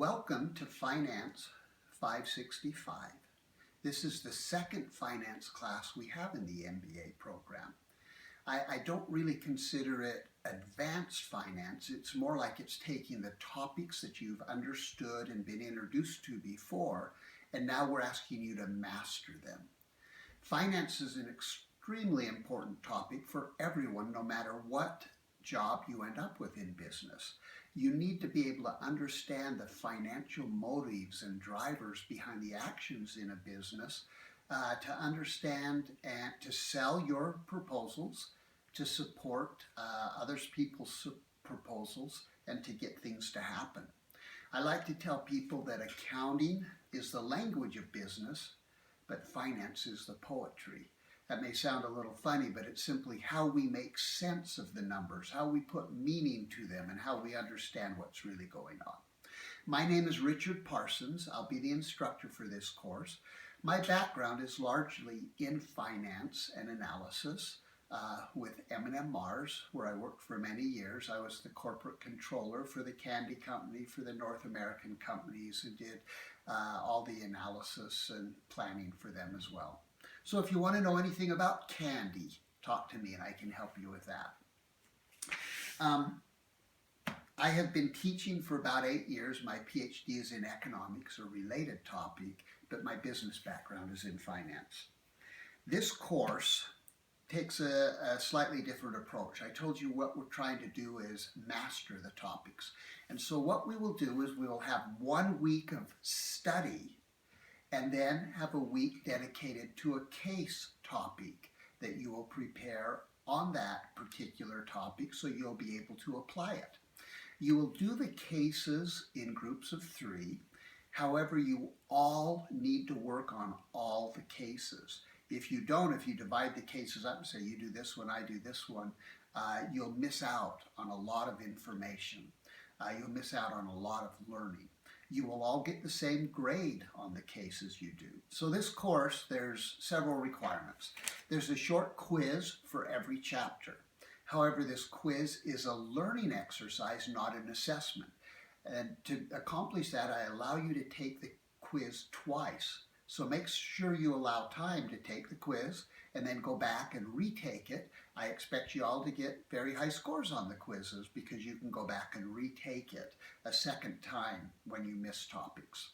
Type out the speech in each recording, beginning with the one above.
Welcome to Finance 565. This is the second finance class we have in the MBA program. I don't really consider it advanced finance. It's more like it's taking the topics that you've understood and been introduced to before, and now we're asking you to master them. Finance is an extremely important topic for everyone, no matter what job you end up with in business. You need to be able to understand the financial motives and drivers behind the actions in a business to understand and to sell your proposals, to support other people's proposals, and to get things to happen. I like to tell people that accounting is the language of business, but finance is the poetry. That may sound a little funny, but it's simply how we make sense of the numbers, how we put meaning to them, and how we understand what's really going on. My name is Richard Parsons. I'll be the instructor for this course. My background is largely in finance and analysis with M&M Mars, where I worked for many years. I was the corporate controller for the candy company, for the North American companies, and did all the analysis and planning for them as well. So if you want to know anything about candy, talk to me and I can help you with that. I have been teaching for about 8 years. My PhD is in economics, a related topic, but my business background is in finance. This course takes a slightly different approach. I told you what we're trying to do is master the topics. And so what we will do is we will have 1 week of study and then have a week dedicated to a case topic that you will prepare on that particular topic so you'll be able to apply it. You will do the cases in groups of 3. However, you all need to work on all the cases. If you don't, if you divide the cases up and say you do this one, I do this one, you'll miss out on a lot of information. You'll miss out on a lot of learning. You will all get the same grade on the cases you do. So this course, there's several requirements. There's a short quiz for every chapter. However, this quiz is a learning exercise, not an assessment. And to accomplish that, I allow you to take the quiz twice. So make sure you allow time to take the quiz and then go back and retake it. I expect you all to get very high scores on the quizzes because you can go back and retake it a second time when you miss topics.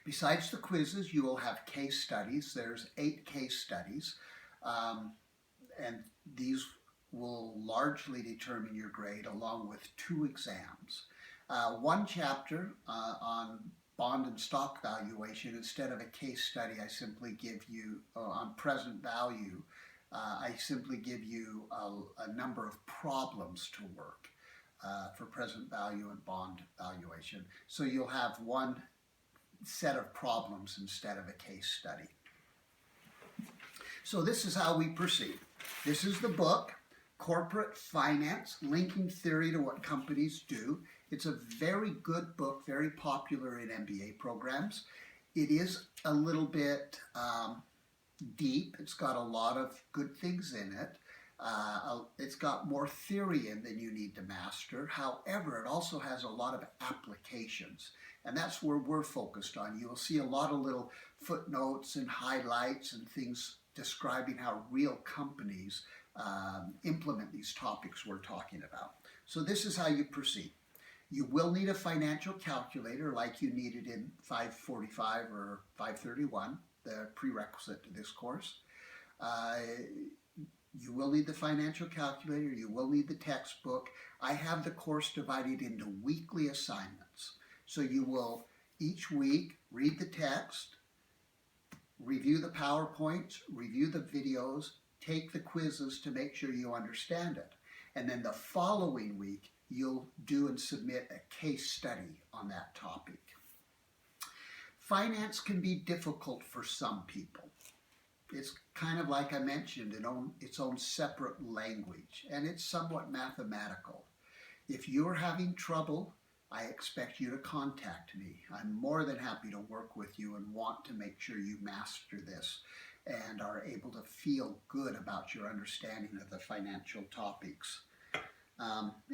Besides the quizzes, you will have case studies. There's 8 case studies, and these will largely determine your grade along with 2 exams. 1 chapter on bond and stock valuation. Instead of a case study, I simply give you, on present value, I simply give you a number of problems to work for present value and bond valuation. So you'll have 1 set of problems instead of a case study. So this is how we proceed. This is the book, Corporate Finance, Linking Theory to What Companies Do. It's a very good book, very popular in MBA programs. It is a little bit deep. It's got a lot of good things in it. It's got more theory in than you need to master. However, it also has a lot of applications, and that's where we're focused on. You will see a lot of little footnotes and highlights and things describing how real companies implement these topics we're talking about. So this is how you proceed. You will need a financial calculator like you needed in 545 or 531, the prerequisite to this course. You will need the financial calculator. You will need the textbook. I have the course divided into weekly assignments. So you will each week read the text, review the PowerPoints, review the videos, take the quizzes to make sure you understand it. And then the following week, you'll do and submit a case study on that topic. Finance can be difficult for some people. It's kind of like I mentioned, its own separate language, and it's somewhat mathematical. If you're having trouble, I expect you to contact me. I'm more than happy to work with you and want to make sure you master this and are able to feel good about your understanding of the financial topics.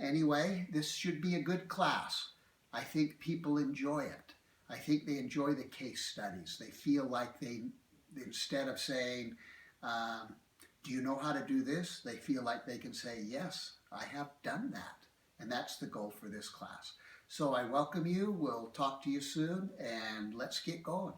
Anyway, this should be a good class. I think people enjoy it. I think they enjoy the case studies. They feel like instead of saying, do you know how to do this? They feel like they can say, yes, I have done that. And that's the goal for this class. So I welcome you. We'll talk to you soon, and let's get going.